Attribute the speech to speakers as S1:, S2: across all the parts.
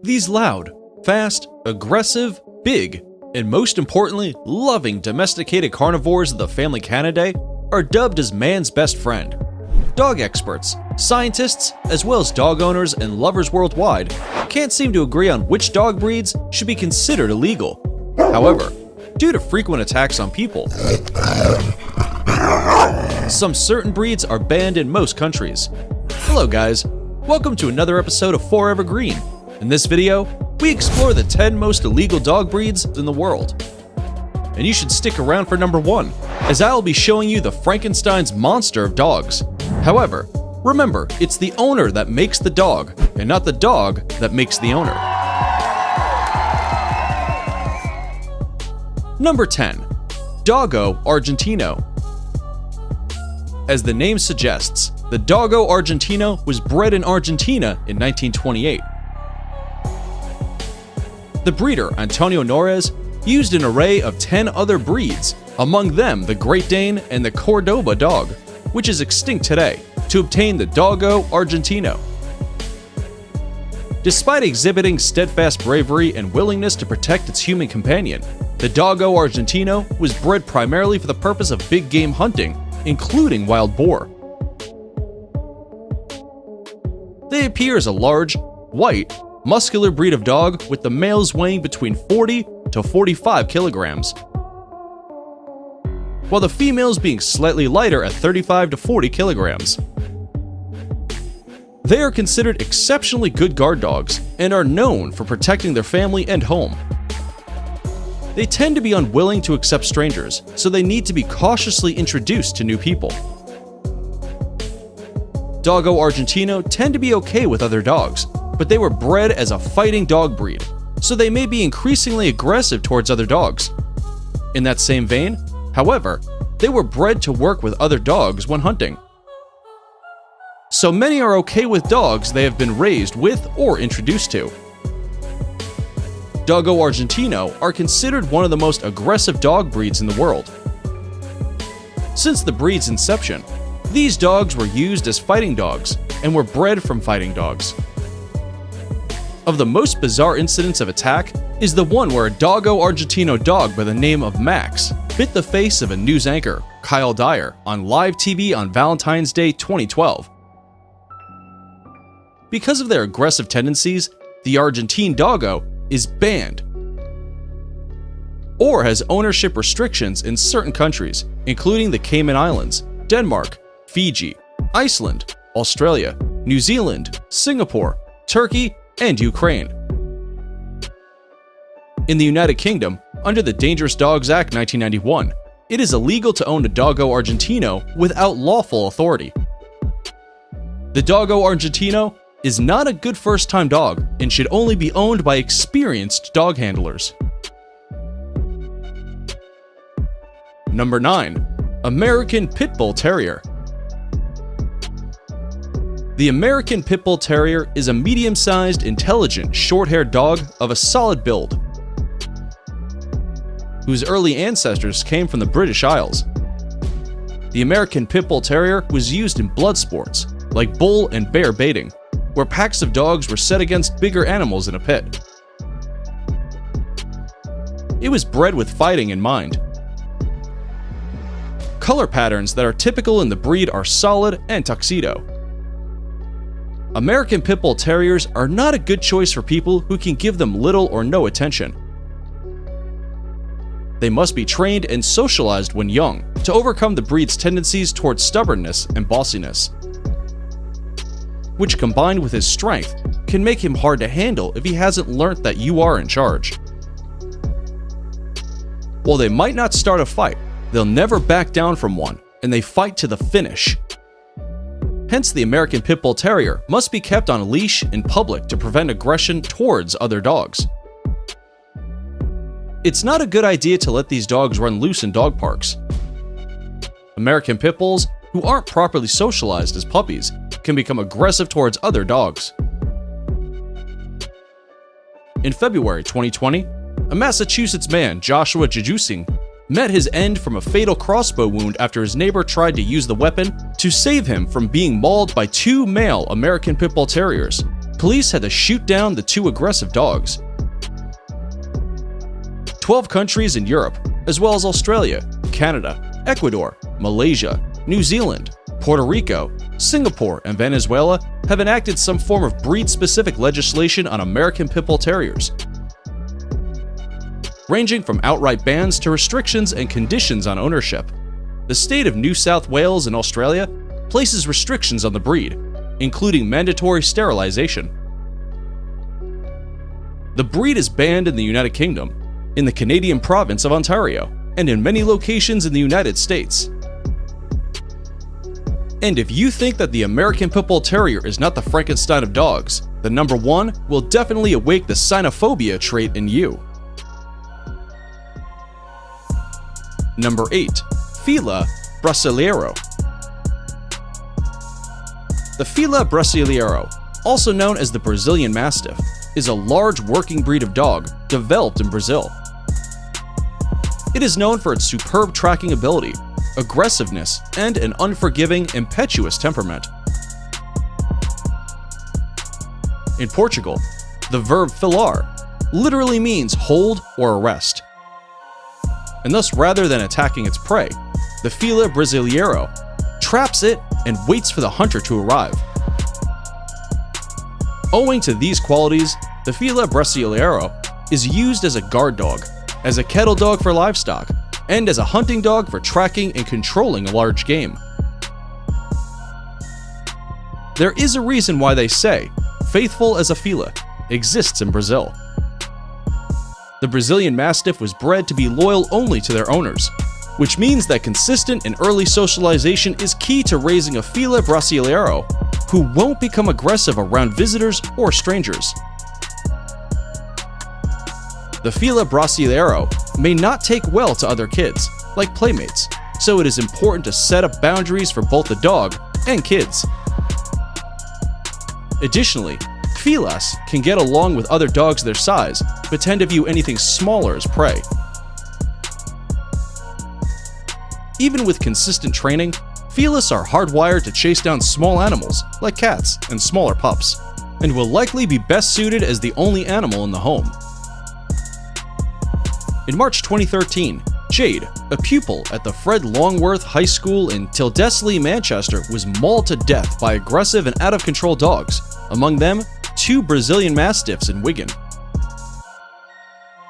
S1: These loud, fast, aggressive, big, and most importantly, loving domesticated carnivores of the family Canidae are dubbed as man's best friend. Dog experts, scientists, as well as dog owners and lovers worldwide can't seem to agree on which dog breeds should be considered illegal. However, due to frequent attacks on people, some certain breeds are banned in most countries. Hello guys, welcome to another episode of Forever Green. In this video, we explore the 10 most illegal dog breeds in the world. And you should stick around for number 1, as I will be showing you the Frankenstein's monster of dogs. However, remember, it's the owner that makes the dog, and not the dog that makes the owner. Number 10. Doggo Argentino. As the name suggests, the Doggo Argentino was bred in Argentina in 1928. The breeder, Antonio Norris, used an array of 10 other breeds, among them the Great Dane and the Cordoba dog, which is extinct today, to obtain the Doggo Argentino. Despite exhibiting steadfast bravery and willingness to protect its human companion, the Doggo Argentino was bred primarily for the purpose of big game hunting, including wild boar. They appear as a large, white, muscular breed of dog with the males weighing between 40 to 45 kilograms, while the females being slightly lighter at 35 to 40 kilograms. They are considered exceptionally good guard dogs and are known for protecting their family and home. They tend to be unwilling to accept strangers, so they need to be cautiously introduced to new people. Doggo Argentino tend to be okay with other dogs, but they were bred as a fighting dog breed, so they may be increasingly aggressive towards other dogs. In that same vein, however, they were bred to work with other dogs when hunting. So many are okay with dogs they have been raised with or introduced to. Doggo Argentino are considered one of the most aggressive dog breeds in the world. Since the breed's inception, these dogs were used as fighting dogs and were bred from fighting dogs. Of the most bizarre incidents of attack is the one where a Doggo Argentino dog by the name of Max bit the face of a news anchor, Kyle Dyer, on live TV on Valentine's Day 2012. Because of their aggressive tendencies, the Argentine Doggo is banned or has ownership restrictions in certain countries, including the Cayman Islands, Denmark, Fiji, Iceland, Australia, New Zealand, Singapore, Turkey, and Ukraine. In the United Kingdom, under the Dangerous Dogs Act 1991, it is illegal to own a Doggo Argentino without lawful authority. The Doggo Argentino is not a good first-time dog and should only be owned by experienced dog handlers. Number 9. American Pit Bull Terrier. The American Pit Bull Terrier is a medium-sized, intelligent, short-haired dog of a solid build, whose early ancestors came from the British Isles. The American Pit Bull Terrier was used in blood sports, like bull and bear baiting, where packs of dogs were set against bigger animals in a pit. It was bred with fighting in mind. Color patterns that are typical in the breed are solid and tuxedo. American Pit Bull Terriers are not a good choice for people who can give them little or no attention. They must be trained and socialized when young to overcome the breed's tendencies towards stubbornness and bossiness, which combined with his strength can make him hard to handle if he hasn't learnt that you are in charge. While they might not start a fight, they'll never back down from one, and they fight to the finish. Hence, the American Pit Bull Terrier must be kept on a leash in public to prevent aggression towards other dogs. It's not a good idea to let these dogs run loose in dog parks. American Pit Bulls, who aren't properly socialized as puppies, can become aggressive towards other dogs. In February 2020, a Massachusetts man, Joshua Jajusing, met his end from a fatal crossbow wound after his neighbor tried to use the weapon to save him from being mauled by 2 male American Pit Bull Terriers, police had to shoot down the two aggressive dogs. 12 countries in Europe, as well as Australia, Canada, Ecuador, Malaysia, New Zealand, Puerto Rico, Singapore, and Venezuela have enacted some form of breed-specific legislation on American Pit Bull Terriers, ranging from outright bans to restrictions and conditions on ownership. The state of New South Wales in Australia places restrictions on the breed, including mandatory sterilization. The breed is banned in the United Kingdom, in the Canadian province of Ontario, and in many locations in the United States. And if you think that the American Pit Bull Terrier is not the Frankenstein of dogs, then number 1 will definitely awake the cynophobia trait in you. Number 8. Fila Brasileiro. The Fila Brasileiro, also known as the Brazilian Mastiff, is a large working breed of dog developed in Brazil. It is known for its superb tracking ability, aggressiveness, and an unforgiving, impetuous temperament. In Portugal, the verb filar literally means hold or arrest. And thus, rather than attacking its prey, the Fila Brasileiro traps it and waits for the hunter to arrive. Owing to these qualities, the Fila Brasileiro is used as a guard dog, as a kettle dog for livestock, and as a hunting dog for tracking and controlling a large game. There is a reason why they say faithful as a Fila exists in Brazil. The Brazilian Mastiff was bred to be loyal only to their owners, which means that consistent and early socialization is key to raising a Fila Brasileiro who won't become aggressive around visitors or strangers. The Fila Brasileiro may not take well to other kids, like playmates, so it is important to set up boundaries for both the dog and kids. Additionally, Filas can get along with other dogs their size, but tend to view anything smaller as prey. Even with consistent training, Filas are hardwired to chase down small animals, like cats and smaller pups, and will likely be best suited as the only animal in the home. In March 2013, Jade, a pupil at the Fred Longworth High School in Tildesley, Manchester, was mauled to death by aggressive and out-of-control dogs, among them 2 Brazilian Mastiffs in Wigan.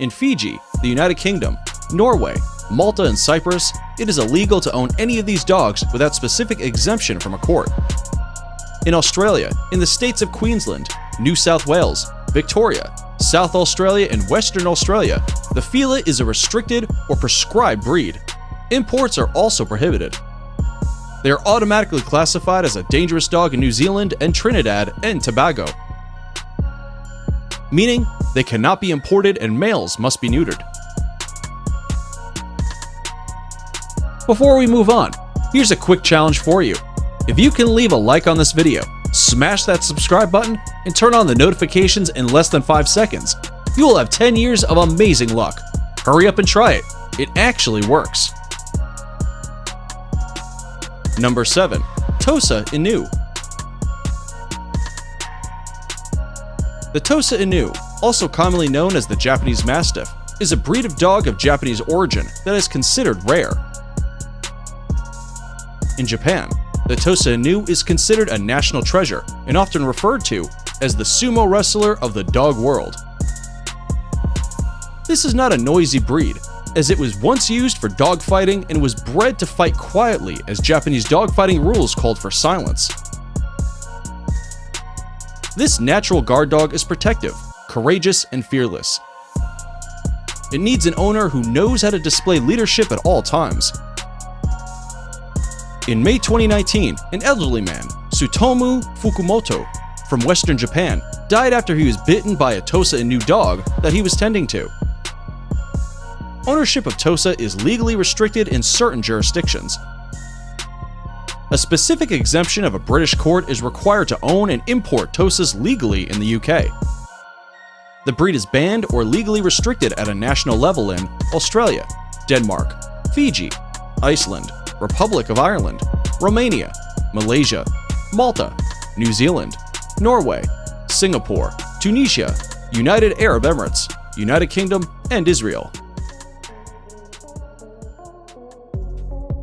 S1: In Fiji, the United Kingdom, Norway, Malta, and Cyprus, it is illegal to own any of these dogs without specific exemption from a court. In Australia, in the states of Queensland, New South Wales, Victoria, South Australia, and Western Australia, the Fila is a restricted or prescribed breed. Imports are also prohibited. They are automatically classified as a dangerous dog in New Zealand and Trinidad and Tobago, meaning they cannot be imported and males must be neutered. Before we move on, here's a quick challenge for you. If you can leave a like on this video, smash that subscribe button, and turn on the notifications in less than 5 seconds, you will have 10 years of amazing luck. Hurry up and try it. It actually works. Number 7. Tosa Inu. The Tosa Inu, also commonly known as the Japanese Mastiff, is a breed of dog of Japanese origin that is considered rare. In Japan, the Tosa Inu is considered a national treasure and often referred to as the sumo wrestler of the dog world. This is not a noisy breed, as it was once used for dogfighting and was bred to fight quietly as Japanese dogfighting rules called for silence. This natural guard dog is protective, courageous, and fearless. It needs an owner who knows how to display leadership at all times. In May 2019, an elderly man, Tsutomu Fukumoto, from Western Japan, died after he was bitten by a Tosa Inu dog that he was tending to. Ownership of Tosa is legally restricted in certain jurisdictions. A specific exemption of a British court is required to own and import Tosas legally in the UK. The breed is banned or legally restricted at a national level in Australia, Denmark, Fiji, Iceland, Republic of Ireland, Romania, Malaysia, Malta, New Zealand, Norway, Singapore, Tunisia, United Arab Emirates, United Kingdom, and Israel.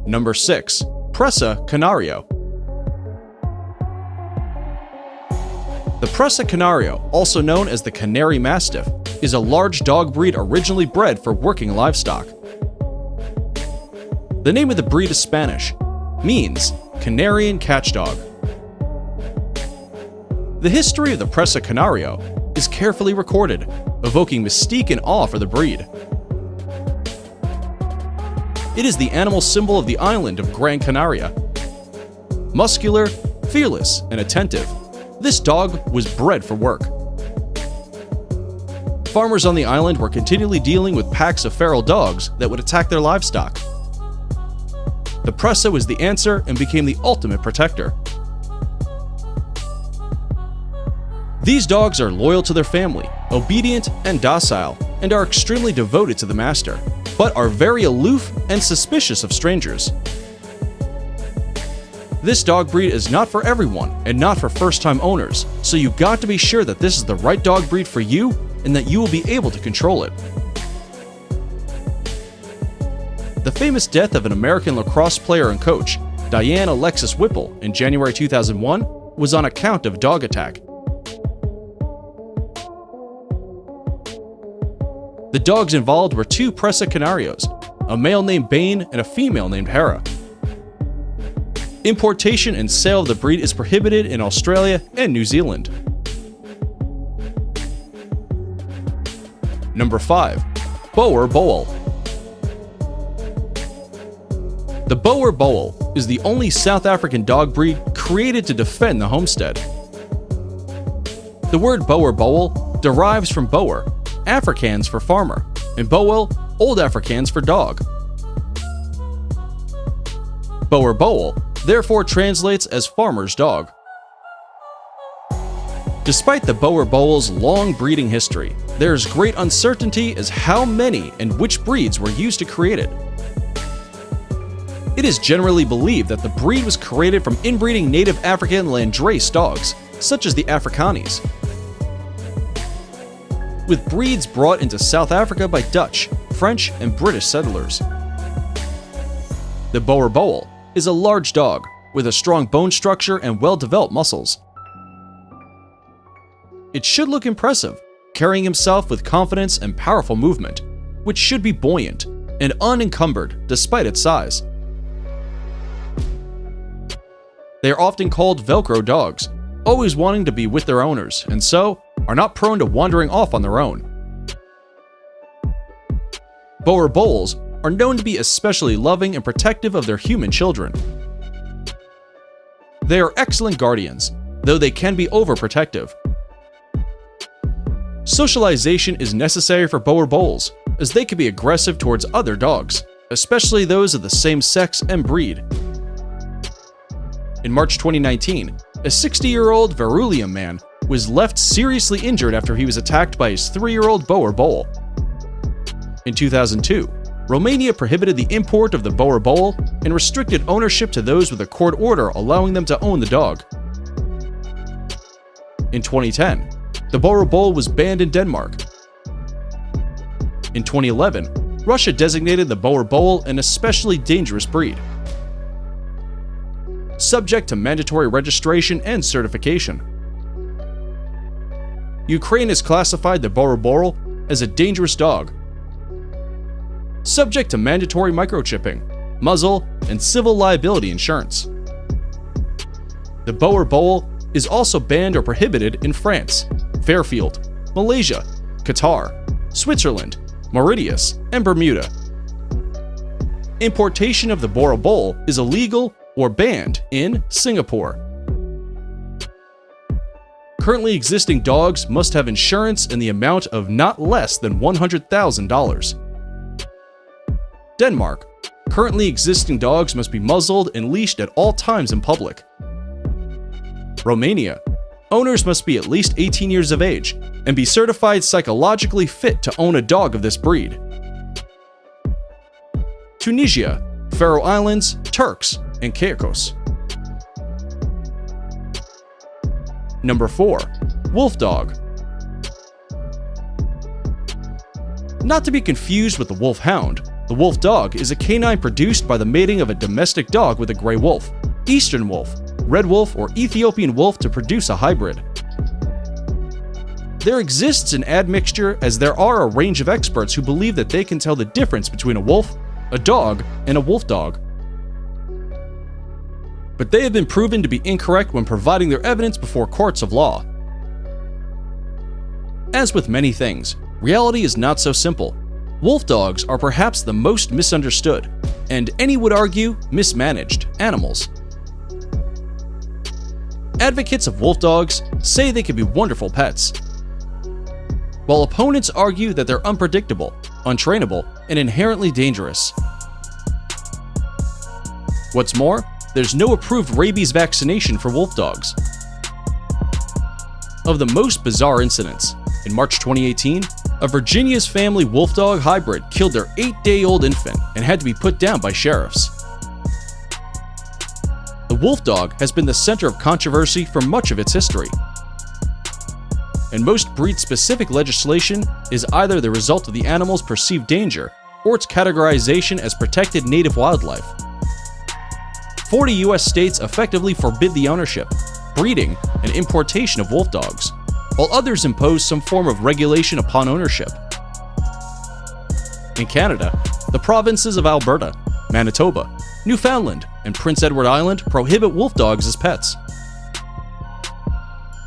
S1: Number 6. Presa Canario. The Presa Canario, also known as the Canary Mastiff, is a large dog breed originally bred for working livestock. The name of the breed is Spanish, means Canarian catchdog. The history of the Presa Canario is carefully recorded, evoking mystique and awe for the breed. It is the animal symbol of the island of Gran Canaria. Muscular, fearless, and attentive, this dog was bred for work. Farmers on the island were continually dealing with packs of feral dogs that would attack their livestock. The Presa was the answer and became the ultimate protector. These dogs are loyal to their family, obedient and docile, and are extremely devoted to the master, but are very aloof and suspicious of strangers. This dog breed is not for everyone and not for first-time owners, so you got to be sure that this is the right dog breed for you and that you will be able to control it. The famous death of an American lacrosse player and coach, Diane Alexis Whipple, in January 2001 was on account of dog attack. The dogs involved were 2 Presa Canarios, a male named Bane and a female named Hera. Importation and sale of the breed is prohibited in Australia and New Zealand. Number 5. Boer Boel. The Boer Boel is the only South African dog breed created to defend the homestead. The word Boer Boel derives from Boer, Afrikaans for farmer, and Boel, Old Afrikaans for dog. Boer Boel therefore translates as farmer's dog. Despite the Boer Boel's long breeding history, there is great uncertainty as how many and which breeds were used to create it. It is generally believed that the breed was created from inbreeding native African Landrace dogs, such as the Afrikaans, with breeds brought into South Africa by Dutch, French, and British settlers. The Boer Boel is a large dog with a strong bone structure and well-developed muscles. It should look impressive, carrying himself with confidence and powerful movement, which should be buoyant and unencumbered despite its size. They are often called Velcro dogs, always wanting to be with their owners, and so are not prone to wandering off on their own. Boer Boels are known to be especially loving and protective of their human children. They are excellent guardians, though they can be overprotective. Socialization is necessary for Boer Boels, as they can be aggressive towards other dogs, especially those of the same sex and breed. In March 2019, a 60-year-old Verulian man was left seriously injured after he was attacked by his 3-year-old Boer Boel. In 2002, Romania prohibited the import of the Boer Boel and restricted ownership to those with a court order allowing them to own the dog. In 2010, the Boer Boel was banned in Denmark. In 2011, Russia designated the Boer Boel an especially dangerous breed, subject to mandatory registration and certification. Ukraine has classified the Boer Boel as a dangerous dog, subject to mandatory microchipping, muzzle, and civil liability insurance. The Boer Boel is also banned or prohibited in France, Fairfield, Malaysia, Qatar, Switzerland, Mauritius, and Bermuda. Importation of the Boer Boel is illegal or banned in Singapore. Currently existing dogs must have insurance in the amount of not less than $100,000. Denmark. Currently existing dogs must be muzzled and leashed at all times in public. Romania. Owners must be at least 18 years of age and be certified psychologically fit to own a dog of this breed. Tunisia, Faroe Islands, Turks, and Caicos. Number 4. Wolf Dog. Not to be confused with the Wolfhound, the Wolf Dog is a canine produced by the mating of a domestic dog with a gray wolf, eastern wolf, red wolf, or Ethiopian wolf to produce a hybrid. There exists an admixture, as there are a range of experts who believe that they can tell the difference between a wolf, a dog, and a wolf dog. But they have been proven to be incorrect when providing their evidence before courts of law. As with many things, reality is not so simple. Wolf dogs are perhaps the most misunderstood, and any would argue mismanaged, animals. Advocates of wolf dogs say they can be wonderful pets, while opponents argue that they're unpredictable, untrainable, and inherently dangerous. What's more, there's no approved rabies vaccination for wolf dogs. Of the most bizarre incidents, in March 2018, a Virginia's family wolf dog hybrid killed their 8-day-old infant and had to be put down by sheriffs. The wolf dog has been the center of controversy for much of its history, and most breed-specific legislation is either the result of the animal's perceived danger or its categorization as protected native wildlife. 40 US states effectively forbid the ownership, breeding, and importation of wolf dogs, while others impose some form of regulation upon ownership. In Canada, the provinces of Alberta, Manitoba, Newfoundland, and Prince Edward Island prohibit wolf dogs as pets.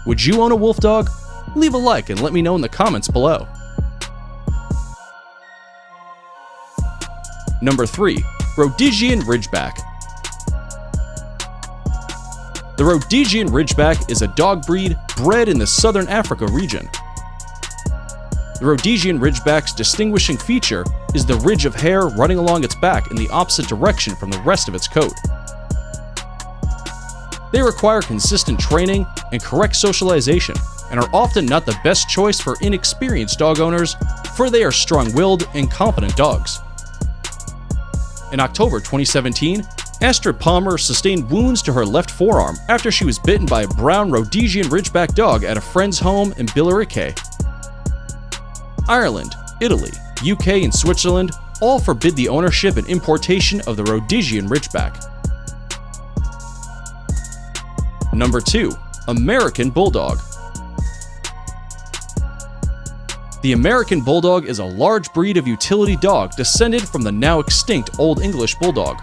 S1: Would you own a wolf dog? Leave a like and let me know in the comments below. Number 3. Rhodesian Ridgeback. The Rhodesian Ridgeback is a dog breed bred in the Southern Africa region. The Rhodesian Ridgeback's distinguishing feature is the ridge of hair running along its back in the opposite direction from the rest of its coat. They require consistent training and correct socialization, and are often not the best choice for inexperienced dog owners, for they are strong-willed and confident dogs. In October 2017, Astrid Palmer sustained wounds to her left forearm after she was bitten by a brown Rhodesian Ridgeback dog at a friend's home in Billericay. Ireland, Italy, UK, and Switzerland all forbid the ownership and importation of the Rhodesian Ridgeback. Number 2. American Bulldog. The American Bulldog is a large breed of utility dog descended from the now extinct Old English Bulldog.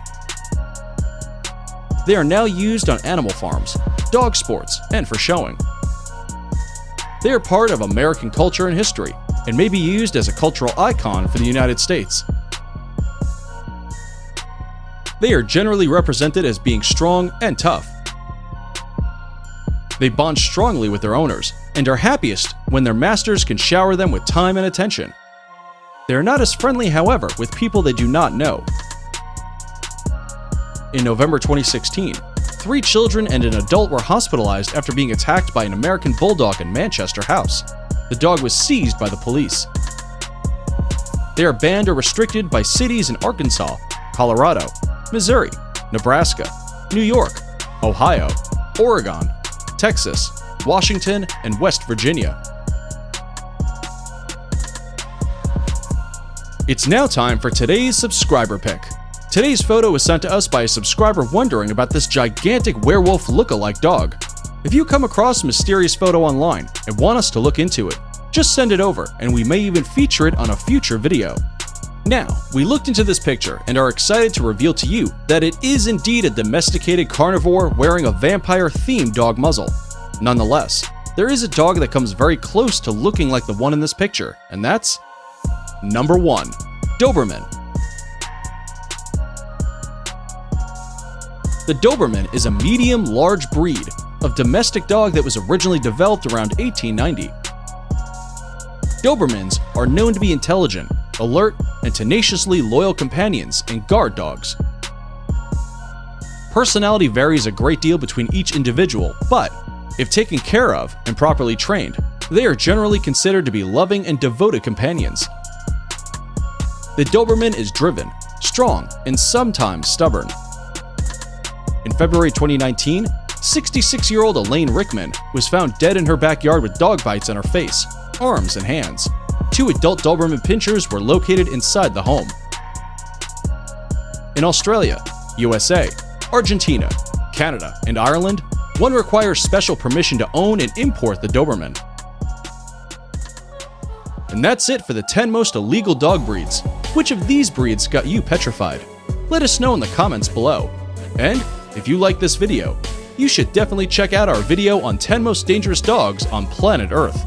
S1: They are now used on animal farms, dog sports, and for showing. They are part of American culture and history, and may be used as a cultural icon for the United States. They are generally represented as being strong and tough. They bond strongly with their owners, and are happiest when their masters can shower them with time and attention. They are not as friendly, however, with people they do not know. In November 2016, 3 children and an adult were hospitalized after being attacked by an American Bulldog in Manchester House. The dog was seized by the police. They are banned or restricted by cities in Arkansas, Colorado, Missouri, Nebraska, New York, Ohio, Oregon, Texas, Washington, and West Virginia. It's now time for today's subscriber pick. Today's photo was sent to us by a subscriber wondering about this gigantic werewolf look-alike dog. If you come across a mysterious photo online and want us to look into it, just send it over and we may even feature it on a future video. Now, we looked into this picture and are excited to reveal to you that it is indeed a domesticated carnivore wearing a vampire-themed dog muzzle. Nonetheless, there is a dog that comes very close to looking like the one in this picture, and that's number 1, Doberman. The Doberman is a medium-large breed of domestic dog that was originally developed around 1890. Dobermans are known to be intelligent, alert, and tenaciously loyal companions and guard dogs. Personality varies a great deal between each individual, but if taken care of and properly trained, they are generally considered to be loving and devoted companions. The Doberman is driven, strong, and sometimes stubborn. In February 2019, 66-year-old Elaine Rickman was found dead in her backyard with dog bites on her face, arms, and hands. 2 adult Doberman pinschers were located inside the home. In Australia, USA, Argentina, Canada, and Ireland, one requires special permission to own and import the Doberman. And that's it for the 10 most illegal dog breeds. Which of these breeds got you petrified? Let us know in the comments below. And if you like this video, you should definitely check out our video on 10 most dangerous dogs on planet Earth.